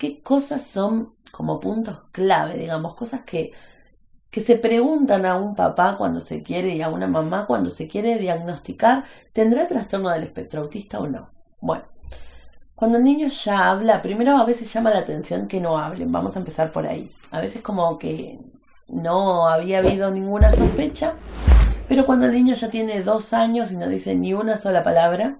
qué cosas son como puntos clave, digamos, cosas que se preguntan a un papá cuando se quiere y a una mamá cuando se quiere diagnosticar, ¿tendrá trastorno del espectro autista o no? Bueno, cuando el niño ya habla, primero a veces llama la atención que no hablen, vamos a empezar por ahí. A veces como que no había habido ninguna sospecha, pero cuando el niño ya tiene 2 años y no dice ni una sola palabra,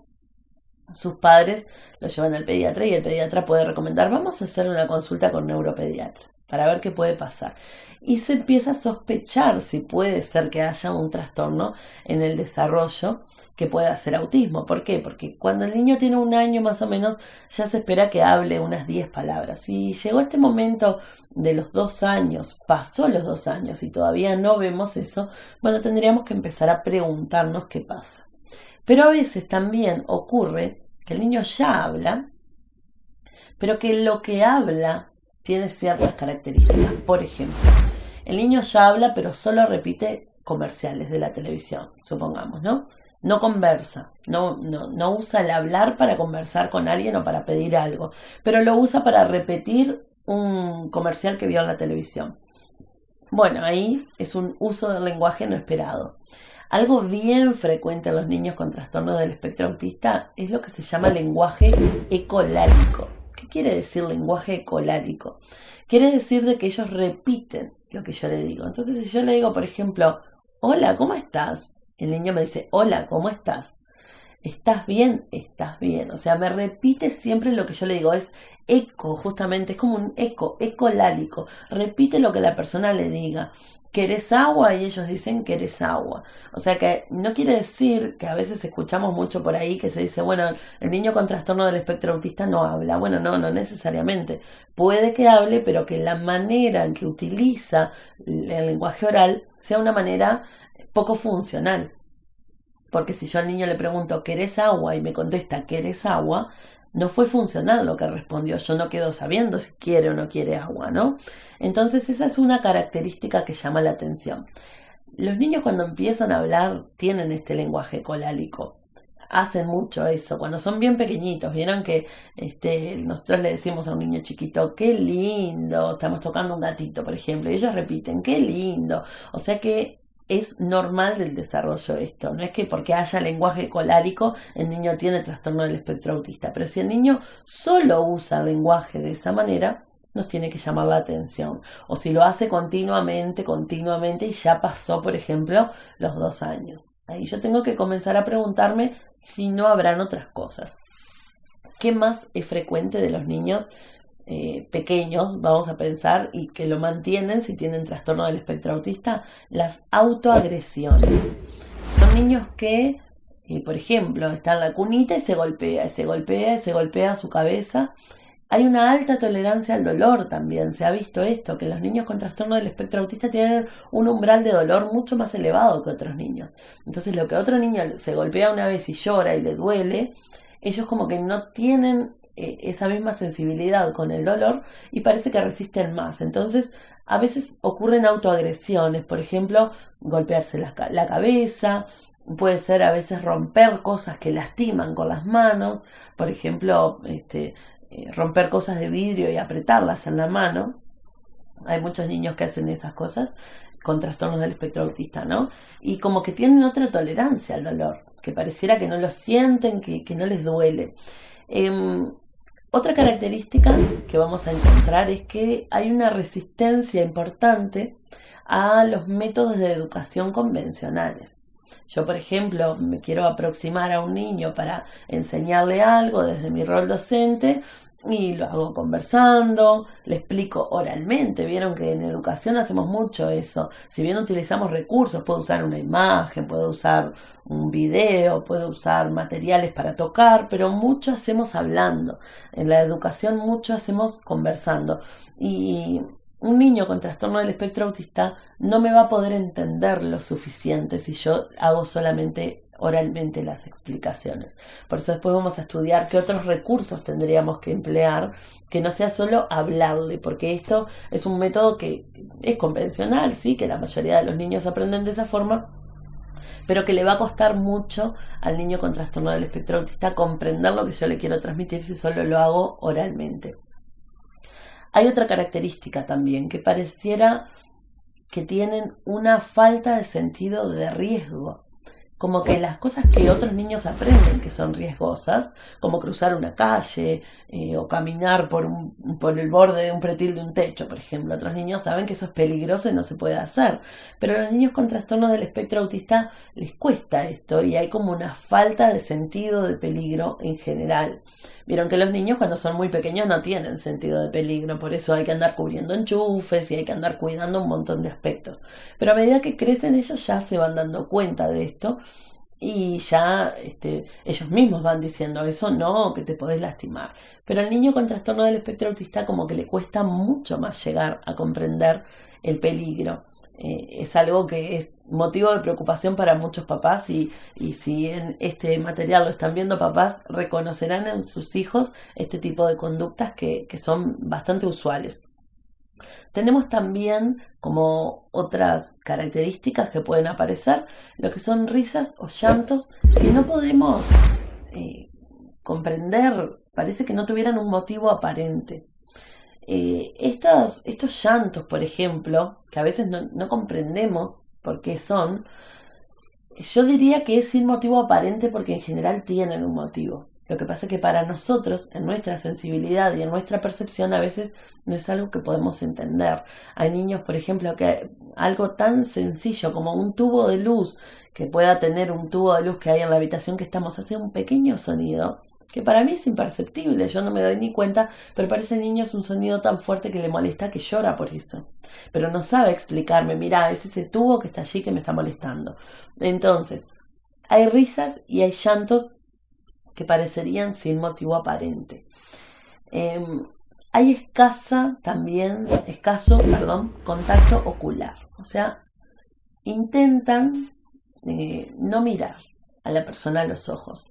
sus padres lo llevan al pediatra y el pediatra puede recomendar, vamos a hacer una consulta con neuropediatra para ver qué puede pasar. Y se empieza a sospechar si puede ser que haya un trastorno en el desarrollo que pueda ser autismo. ¿Por qué? Porque cuando el niño tiene 1 año más o menos ya se espera que hable unas 10 palabras. Si llegó este momento de los 2 años, pasó los 2 años y todavía no vemos eso, bueno, tendríamos que empezar a preguntarnos qué pasa. Pero a veces también ocurre que el niño ya habla, pero que lo que habla tiene ciertas características. Por ejemplo, el niño ya habla, pero solo repite comerciales de la televisión, supongamos, ¿no? No conversa, no usa el hablar para conversar con alguien o para pedir algo, pero lo usa para repetir un comercial que vio en la televisión. Bueno, ahí es un uso del lenguaje no esperado. Algo bien frecuente en los niños con trastorno del espectro autista es lo que se llama lenguaje ecolálico. ¿Qué quiere decir lenguaje ecolálico? Quiere decir de que ellos repiten lo que yo le digo. Entonces, si yo le digo, por ejemplo, hola, ¿cómo estás? El niño me dice, hola, ¿cómo estás? ¿Estás bien? Estás bien. O sea, me repite siempre lo que yo le digo. Es eco, justamente. Es como un eco, ecolálico. Repite lo que la persona le diga. ¿Querés agua? Y ellos dicen, ¿querés agua? O sea que no quiere decir que a veces escuchamos mucho por ahí que se dice, bueno, el niño con trastorno del espectro autista no habla. Bueno, no necesariamente. Puede que hable, pero que la manera en que utiliza el lenguaje oral sea una manera poco funcional. Porque si yo al niño le pregunto, ¿querés agua? Y me contesta, ¿querés agua? No fue funcional lo que respondió. Yo no quedo sabiendo si quiere o no quiere agua, ¿no? Entonces esa es una característica que llama la atención. Los niños cuando empiezan a hablar tienen este lenguaje colálico. Hacen mucho eso. Cuando son bien pequeñitos, vieron que nosotros le decimos a un niño chiquito, qué lindo, estamos tocando un gatito, por ejemplo, y ellos repiten, qué lindo. O sea que es normal del desarrollo esto, no es que porque haya lenguaje colálico el niño tiene trastorno del espectro autista, pero si el niño solo usa el lenguaje de esa manera, nos tiene que llamar la atención, o si lo hace continuamente y ya pasó, por ejemplo, los 2 años. Ahí yo tengo que comenzar a preguntarme si no habrán otras cosas. ¿Qué más es frecuente de los niños pequeños, vamos a pensar, y que lo mantienen si tienen trastorno del espectro autista? Las autoagresiones. Son niños que, por ejemplo, están en la cunita y se golpea su cabeza. Hay una alta tolerancia al dolor también, se ha visto esto, que los niños con trastorno del espectro autista tienen un umbral de dolor mucho más elevado que otros niños. Entonces lo que otro niño se golpea una vez y llora y le duele, ellos como que no tienen esa misma sensibilidad con el dolor y parece que resisten más. Entonces a veces ocurren autoagresiones, por ejemplo, golpearse la cabeza, puede ser a veces romper cosas que lastiman con las manos, por ejemplo, romper cosas de vidrio y apretarlas en la mano. Hay muchos niños que hacen esas cosas con trastornos del espectro autista, ¿no? Y como que tienen otra tolerancia al dolor, que pareciera que no lo sienten, que no les duele. Otra característica que vamos a encontrar es que hay una resistencia importante a los métodos de educación convencionales. Yo, por ejemplo, me quiero aproximar a un niño para enseñarle algo desde mi rol docente y lo hago conversando, le explico oralmente. Vieron que en educación hacemos mucho eso. Si bien utilizamos recursos, puedo usar una imagen, puedo usar un video, puedo usar materiales para tocar, pero mucho hacemos hablando. En la educación mucho hacemos conversando. Y un niño con trastorno del espectro autista no me va a poder entender lo suficiente si yo hago solamente oralmente las explicaciones. Por eso después vamos a estudiar qué otros recursos tendríamos que emplear, que no sea solo hablarle, porque esto es un método que es convencional, sí, que la mayoría de los niños aprenden de esa forma, pero que le va a costar mucho al niño con trastorno del espectro autista comprender lo que yo le quiero transmitir si solo lo hago oralmente. Hay otra característica también, que pareciera que tienen una falta de sentido de riesgo. Como que las cosas que otros niños aprenden que son riesgosas, como cruzar una calle o caminar por el borde de un pretil de un techo, por ejemplo. Otros niños saben que eso es peligroso y no se puede hacer. Pero a los niños con trastornos del espectro autista les cuesta esto y hay como una falta de sentido de peligro en general. Vieron que los niños cuando son muy pequeños no tienen sentido de peligro, por eso hay que andar cubriendo enchufes y hay que andar cuidando un montón de aspectos. Pero a medida que crecen ellos ya se van dando cuenta de esto y ya ellos mismos van diciendo eso no, que te podés lastimar. Pero al niño con trastorno del espectro autista como que le cuesta mucho más llegar a comprender el peligro. Es algo que es motivo de preocupación para muchos papás y si en este material lo están viendo papás, reconocerán en sus hijos este tipo de conductas que son bastante usuales. Tenemos también como otras características que pueden aparecer, lo que son risas o llantos que no podemos comprender, parece que no tuvieran un motivo aparente. Estos llantos, por ejemplo, que a veces no comprendemos por qué son, yo diría que es sin motivo aparente porque en general tienen un motivo. Lo que pasa es que para nosotros, en nuestra sensibilidad y en nuestra percepción, a veces no es algo que podemos entender. Hay niños, por ejemplo, que algo tan sencillo como un tubo de luz, que pueda tener un tubo de luz que hay en la habitación que estamos, hace un pequeño sonido, que para mí es imperceptible, yo no me doy ni cuenta, pero para ese niño es un sonido tan fuerte que le molesta que llora por eso. Pero no sabe explicarme, mira, es ese tubo que está allí que me está molestando. Entonces, hay risas y hay llantos que parecerían sin motivo aparente. Hay escaso contacto ocular. O sea, intentan no mirar a la persona a los ojos.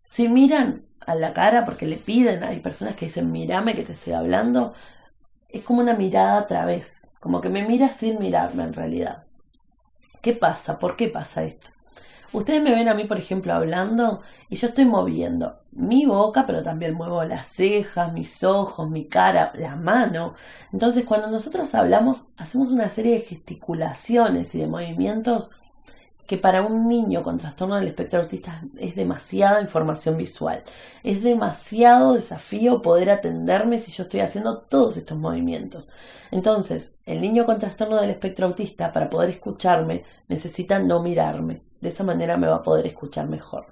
Si miran a la cara porque le piden, hay personas que dicen, mírame que te estoy hablando, es como una mirada a través, como que me mira sin mirarme en realidad. ¿Qué pasa? ¿Por qué pasa esto? Ustedes me ven a mí, por ejemplo, hablando y yo estoy moviendo mi boca, pero también muevo las cejas, mis ojos, mi cara, la mano. Entonces, cuando nosotros hablamos, hacemos una serie de gesticulaciones y de movimientos que para un niño con trastorno del espectro autista es demasiada información visual. Es demasiado desafío poder atenderme si yo estoy haciendo todos estos movimientos. Entonces, el niño con trastorno del espectro autista, para poder escucharme, necesita no mirarme. De esa manera me va a poder escuchar mejor.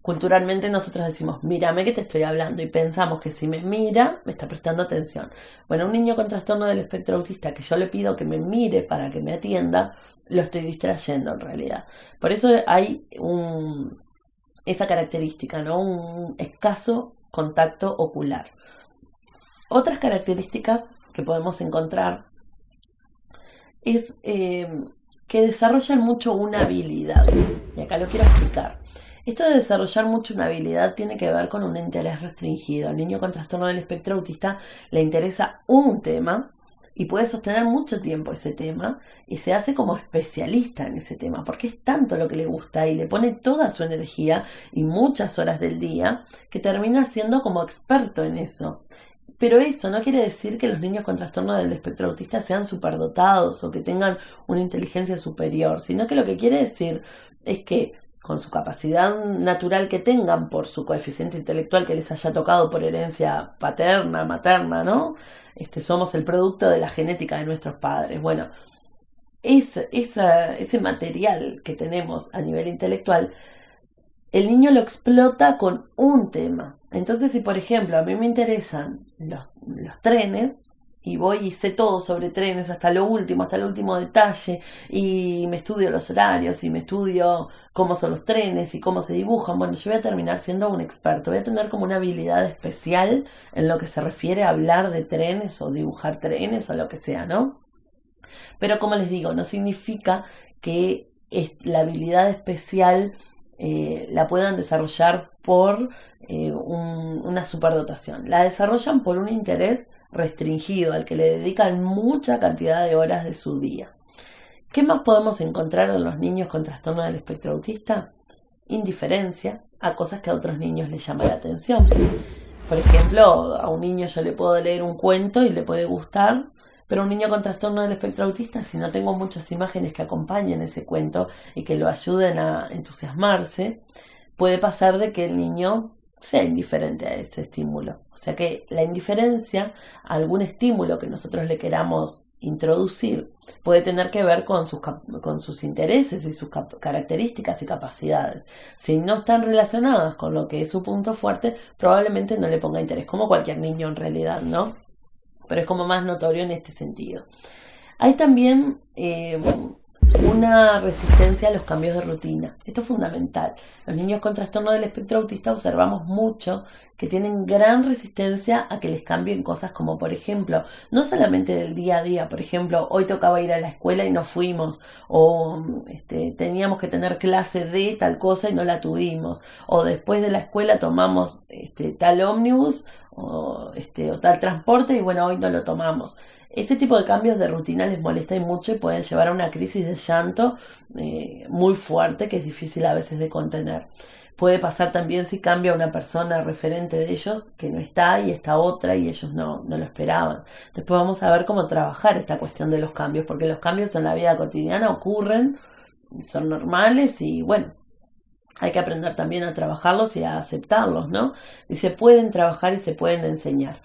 Culturalmente nosotros decimos, mírame que te estoy hablando, y pensamos que si me mira, me está prestando atención. Bueno, un niño con trastorno del espectro autista que yo le pido que me mire para que me atienda, lo estoy distrayendo en realidad. Por eso hay esa característica, ¿no? Un escaso contacto ocular. Otras características que podemos encontrar es que desarrollan mucho una habilidad. Y acá lo quiero explicar. Esto de desarrollar mucho una habilidad tiene que ver con un interés restringido. Al niño con trastorno del espectro autista le interesa un tema y puede sostener mucho tiempo ese tema y se hace como especialista en ese tema porque es tanto lo que le gusta y le pone toda su energía y muchas horas del día que termina siendo como experto en eso. Pero eso no quiere decir que los niños con trastorno del espectro autista sean superdotados o que tengan una inteligencia superior, sino que lo que quiere decir es que con su capacidad natural que tengan, por su coeficiente intelectual que les haya tocado por herencia paterna, materna, ¿no? Somos el producto de la genética de nuestros padres. Bueno, ese material que tenemos a nivel intelectual, el niño lo explota con un tema. Entonces, si por ejemplo a mí me interesan los trenes, y voy y sé todo sobre trenes hasta el último detalle, y me estudio los horarios, y me estudio cómo son los trenes y cómo se dibujan, bueno, yo voy a terminar siendo un experto, voy a tener como una habilidad especial en lo que se refiere a hablar de trenes o dibujar trenes o lo que sea, ¿no? Pero como les digo, no significa que la habilidad especial la puedan desarrollar por una superdotación. La desarrollan por un interés restringido al que le dedican mucha cantidad de horas de su día. ¿Qué más podemos encontrar en los niños con trastorno del espectro autista? Indiferencia a cosas que a otros niños les llama la atención. Por ejemplo, a un niño yo le puedo leer un cuento y le puede gustar, pero un niño con trastorno del espectro autista, si no tengo muchas imágenes que acompañen ese cuento y que lo ayuden a entusiasmarse, puede pasar de que el niño sea indiferente a ese estímulo. O sea que la indiferencia a algún estímulo que nosotros le queramos introducir puede tener que ver con sus intereses y sus características y capacidades. Si no están relacionadas con lo que es su punto fuerte, probablemente no le ponga interés, como cualquier niño en realidad, ¿no? Pero es como más notorio en este sentido. Hay también una resistencia a los cambios de rutina. Esto es fundamental. Los niños con trastorno del espectro autista observamos mucho que tienen gran resistencia a que les cambien cosas como, por ejemplo, no solamente del día a día, por ejemplo, hoy tocaba ir a la escuela y no fuimos, o teníamos que tener clase de tal cosa y no la tuvimos, o después de la escuela tomamos tal ómnibus o tal transporte y bueno, hoy no lo tomamos. Este tipo de cambios de rutina les molesta y mucho y pueden llevar a una crisis de llanto muy fuerte que es difícil a veces de contener. Puede pasar también si cambia una persona referente de ellos que no está y está otra y ellos no lo esperaban. Después vamos a ver cómo trabajar esta cuestión de los cambios, porque los cambios en la vida cotidiana ocurren, son normales y bueno, hay que aprender también a trabajarlos y a aceptarlos, ¿no? Y se pueden trabajar y se pueden enseñar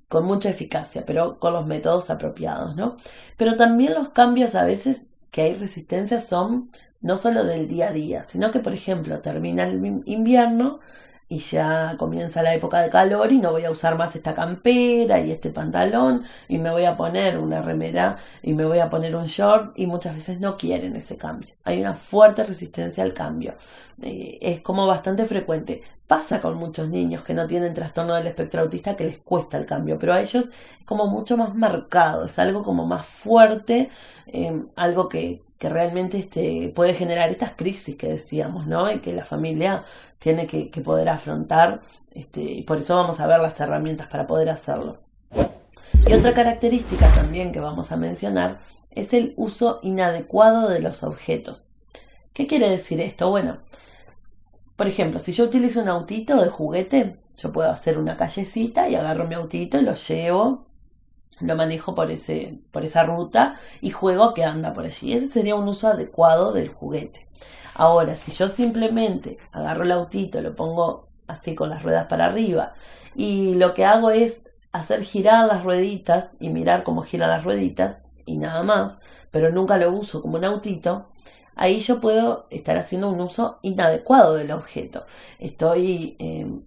con mucha eficacia, pero con los métodos apropiados, ¿no? Pero también los cambios a veces que hay resistencia son no solo del día a día, sino que, por ejemplo, termina el invierno y ya comienza la época de calor y no voy a usar más esta campera y este pantalón y me voy a poner una remera y me voy a poner un short y muchas veces no quieren ese cambio. Hay una fuerte resistencia al cambio. Es como bastante frecuente. Pasa con muchos niños que no tienen trastorno del espectro autista que les cuesta el cambio, pero a ellos es como mucho más marcado, es algo como más fuerte, algo que realmente puede generar estas crisis que decíamos, ¿no? Y que la familia tiene que poder afrontar, y por eso vamos a ver las herramientas para poder hacerlo. Y otra característica también que vamos a mencionar es el uso inadecuado de los objetos. ¿Qué quiere decir esto? Bueno, por ejemplo, si yo utilizo un autito de juguete, yo puedo hacer una callecita y agarro mi autito y lo llevo, lo manejo por esa ruta y juego a que anda por allí. Ese sería un uso adecuado del juguete. Ahora, si yo simplemente agarro el autito, lo pongo así con las ruedas para arriba y lo que hago es hacer girar las rueditas y mirar cómo giran las rueditas y nada más, pero nunca lo uso como un autito, ahí yo puedo estar haciendo un uso inadecuado del objeto. Estoy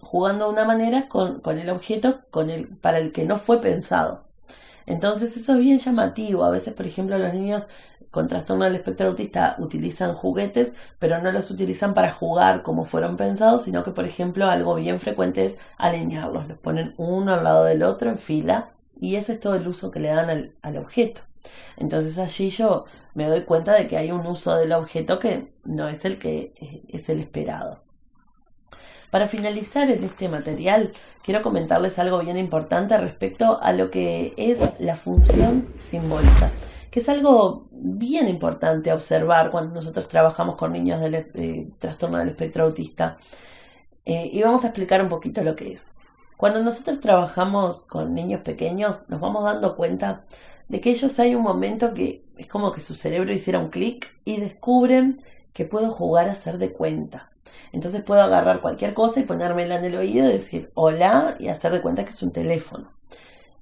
jugando de una manera con el objeto para el que no fue pensado. Entonces eso es bien llamativo. A veces, por ejemplo, los niños con trastorno del espectro autista utilizan juguetes, pero no los utilizan para jugar como fueron pensados, sino que, por ejemplo, algo bien frecuente es alinearlos. Los ponen uno al lado del otro en fila y ese es todo el uso que le dan al objeto. Entonces allí yo me doy cuenta de que hay un uso del objeto que no es el que es el esperado. Para finalizar en este material, quiero comentarles algo bien importante respecto a lo que es la función simbólica, que es algo bien importante a observar cuando nosotros trabajamos con niños del trastorno del espectro autista. Y vamos a explicar un poquito lo que es. Cuando nosotros trabajamos con niños pequeños, nos vamos dando cuenta de que ellos hay un momento que es como que su cerebro hiciera un clic y descubren que puedo jugar a hacer de cuenta. Entonces puedo agarrar cualquier cosa y ponérmela en el oído y decir hola y hacer de cuenta que es un teléfono.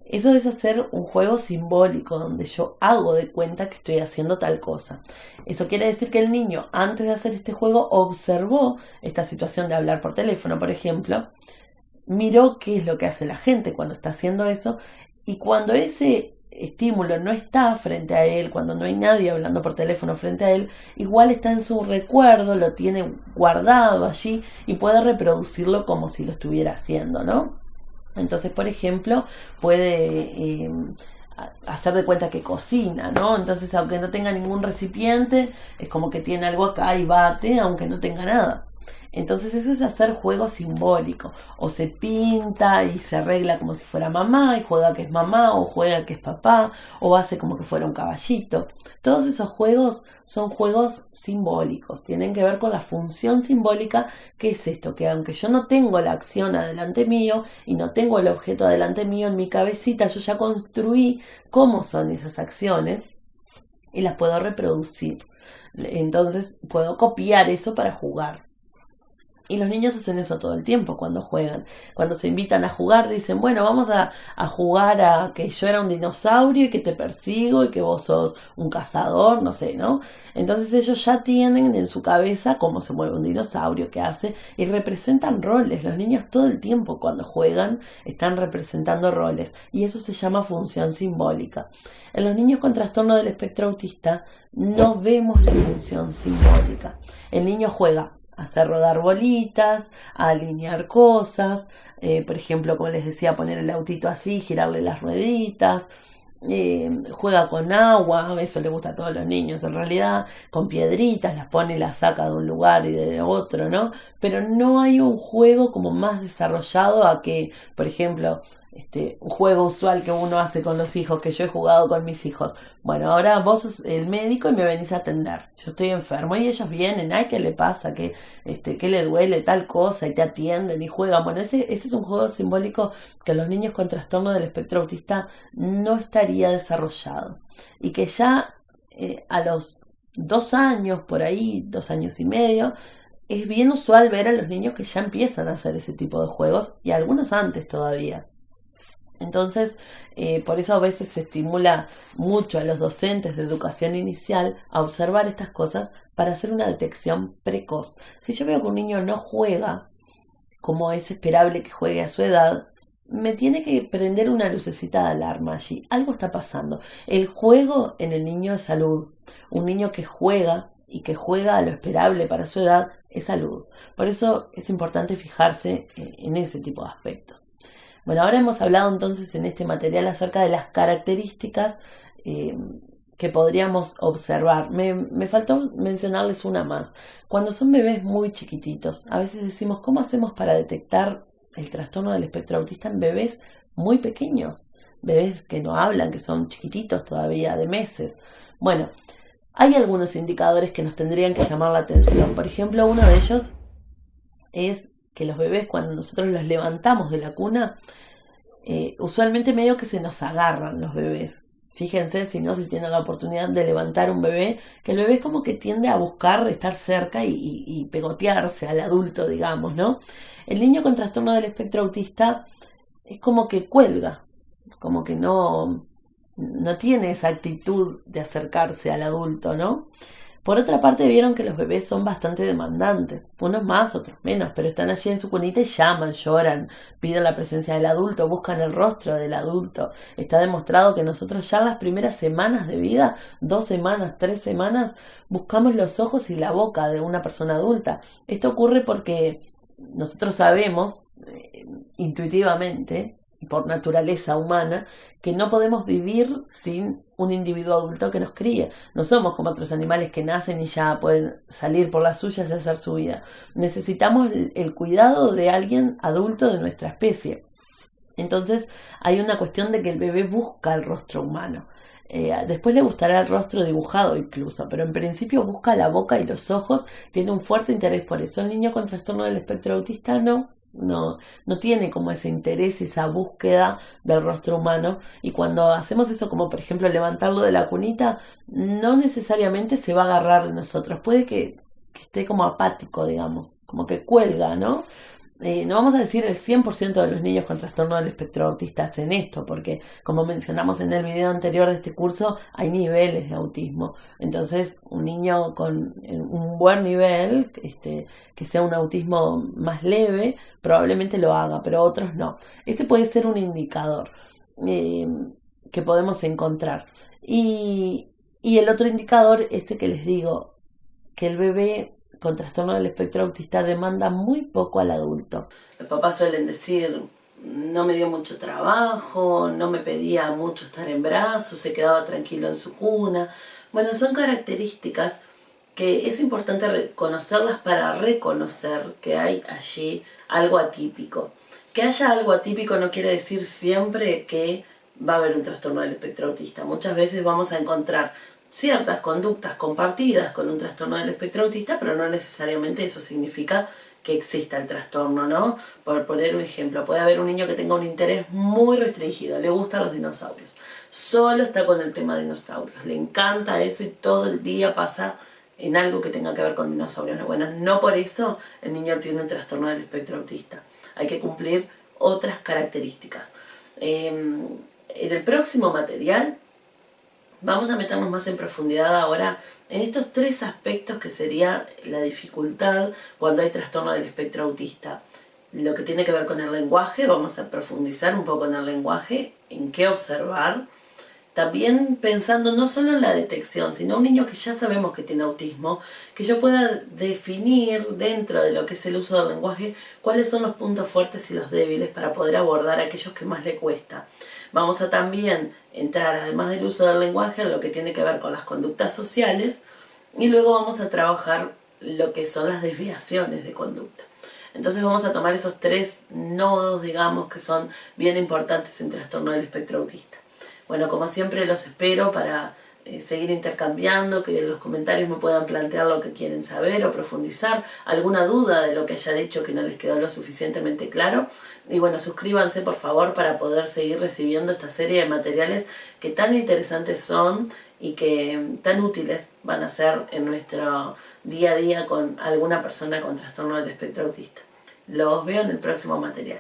Eso es hacer un juego simbólico donde yo hago de cuenta que estoy haciendo tal cosa. Eso quiere decir que el niño, antes de hacer este juego, observó esta situación de hablar por teléfono, por ejemplo, miró qué es lo que hace la gente cuando está haciendo eso y cuando ese estímulo no está frente a él, cuando no hay nadie hablando por teléfono frente a él, igual está en su recuerdo, lo tiene guardado allí y puede reproducirlo como si lo estuviera haciendo, ¿no? Entonces, por ejemplo, puede hacer de cuenta que cocina, ¿no? Entonces, aunque no tenga ningún recipiente, es como que tiene algo acá y bate, aunque no tenga nada. Entonces eso es hacer juego simbólico. O se pinta y se arregla como si fuera mamá y juega que es mamá, o juega que es papá, o hace como que fuera un caballito. Todos esos juegos son juegos simbólicos, tienen que ver con la función simbólica, que es esto, que aunque yo no tengo la acción adelante mío y no tengo el objeto adelante mío en mi cabecita, yo ya construí cómo son esas acciones y las puedo reproducir. Entonces puedo copiar eso para jugar. Y los niños hacen eso todo el tiempo cuando juegan. Cuando se invitan a jugar, dicen, bueno, vamos a jugar a que yo era un dinosaurio y que te persigo y que vos sos un cazador, no sé, ¿no? Entonces ellos ya tienen en su cabeza cómo se mueve un dinosaurio, qué hace, y representan roles. Los niños todo el tiempo cuando juegan están representando roles. Y eso se llama función simbólica. En los niños con trastorno del espectro autista no vemos la función simbólica. El niño juega a hacer rodar bolitas, a alinear cosas, por ejemplo, como les decía, poner el autito así, girarle las rueditas, juega con agua, eso le gusta a todos los niños en realidad, con piedritas, las pone y las saca de un lugar y de otro, ¿no? Pero no hay un juego como más desarrollado a que, por ejemplo, un juego usual que uno hace con los hijos, que yo he jugado con mis hijos. Bueno, ahora vos sos el médico y me venís a atender. Yo estoy enfermo y ellos vienen, ay, ¿qué le pasa? ¿Qué le duele tal cosa? Y te atienden y juegan. Bueno, ese es un juego simbólico que los niños con trastorno del espectro autista no estaría desarrollado. Y que ya a los 2 años, por ahí, 2 años y medio, es bien usual ver a los niños que ya empiezan a hacer ese tipo de juegos y algunos antes todavía. Entonces, por eso a veces se estimula mucho a los docentes de educación inicial a observar estas cosas para hacer una detección precoz. Si yo veo que un niño no juega como es esperable que juegue a su edad, me tiene que prender una lucecita de alarma allí. Algo está pasando. El juego en el niño es salud. Un niño que juega y que juega a lo esperable para su edad es salud. Por eso es importante fijarse en ese tipo de aspectos. Bueno, ahora hemos hablado entonces en este material acerca de las características que podríamos observar. Me faltó mencionarles una más. Cuando son bebés muy chiquititos, a veces decimos, ¿cómo hacemos para detectar el trastorno del espectro autista en bebés muy pequeños? Bebés que no hablan, que son chiquititos todavía, de meses. Bueno, hay algunos indicadores que nos tendrían que llamar la atención. Por ejemplo, uno de ellos es que los bebés, cuando nosotros los levantamos de la cuna, usualmente medio que se nos agarran los bebés. Fíjense, si tienen la oportunidad de levantar un bebé, que el bebé es como que tiende a buscar estar cerca y pegotearse al adulto, digamos, ¿no? El niño con trastorno del espectro autista es como que cuelga, como que no tiene esa actitud de acercarse al adulto, ¿no? Por otra parte, vieron que los bebés son bastante demandantes, unos más, otros menos, pero están allí en su cunita y llaman, lloran, piden la presencia del adulto, buscan el rostro del adulto. Está demostrado que nosotros ya en las primeras semanas de vida, 2 semanas, 3 semanas, buscamos los ojos y la boca de una persona adulta. Esto ocurre porque nosotros sabemos intuitivamente, por naturaleza humana, que no podemos vivir sin un individuo adulto que nos críe. No somos como otros animales que nacen y ya pueden salir por las suyas y hacer su vida. Necesitamos el cuidado de alguien adulto de nuestra especie. Entonces hay una cuestión de que el bebé busca el rostro humano. Después le gustará el rostro dibujado incluso, pero en principio busca la boca y los ojos, tiene un fuerte interés por eso. El niño con trastorno del espectro autista no tiene como ese interés, esa búsqueda del rostro humano, y cuando hacemos eso, como por ejemplo levantarlo de la cunita, no necesariamente se va a agarrar de nosotros, puede que esté como apático, digamos, como que cuelga, ¿no? No vamos a decir el 100% de los niños con trastorno del espectro autista hacen esto, porque como mencionamos en el video anterior de este curso, hay niveles de autismo. Entonces, un niño con un buen nivel, que sea un autismo más leve, probablemente lo haga, pero otros no. Ese puede ser un indicador que podemos encontrar. Y el otro indicador, ese que les digo, que el bebé con trastorno del espectro autista demanda muy poco al adulto. Los papás suelen decir, no me dio mucho trabajo, no me pedía mucho estar en brazos, se quedaba tranquilo en su cuna. Bueno, son características que es importante reconocerlas para reconocer que hay allí algo atípico. Que haya algo atípico no quiere decir siempre que va a haber un trastorno del espectro autista. Muchas veces vamos a encontrar ciertas conductas compartidas con un trastorno del espectro autista, pero no necesariamente eso significa que exista el trastorno, ¿no? Por poner un ejemplo, puede haber un niño que tenga un interés muy restringido, le gustan los dinosaurios, solo está con el tema de dinosaurios, le encanta eso y todo el día pasa en algo que tenga que ver con dinosaurios. Bueno, no por eso el niño tiene un trastorno del espectro autista. Hay que cumplir otras características. En el próximo material vamos a meternos más en profundidad ahora en estos 3 aspectos que sería la dificultad cuando hay trastorno del espectro autista. Lo que tiene que ver con el lenguaje, vamos a profundizar un poco en el lenguaje, en qué observar. También pensando no solo en la detección, sino un niño que ya sabemos que tiene autismo, que yo pueda definir dentro de lo que es el uso del lenguaje cuáles son los puntos fuertes y los débiles para poder abordar a aquellos que más le cuesta. Vamos a también entrar, además del uso del lenguaje, en lo que tiene que ver con las conductas sociales y luego vamos a trabajar lo que son las desviaciones de conducta. Entonces vamos a tomar esos 3 nodos, digamos, que son bien importantes en trastorno del espectro autista. Bueno, como siempre los espero para seguir intercambiando, que en los comentarios me puedan plantear lo que quieren saber o profundizar, alguna duda de lo que haya dicho que no les quedó lo suficientemente claro. Y bueno, suscríbanse por favor para poder seguir recibiendo esta serie de materiales que tan interesantes son y que tan útiles van a ser en nuestro día a día con alguna persona con trastorno del espectro autista. Los veo en el próximo material.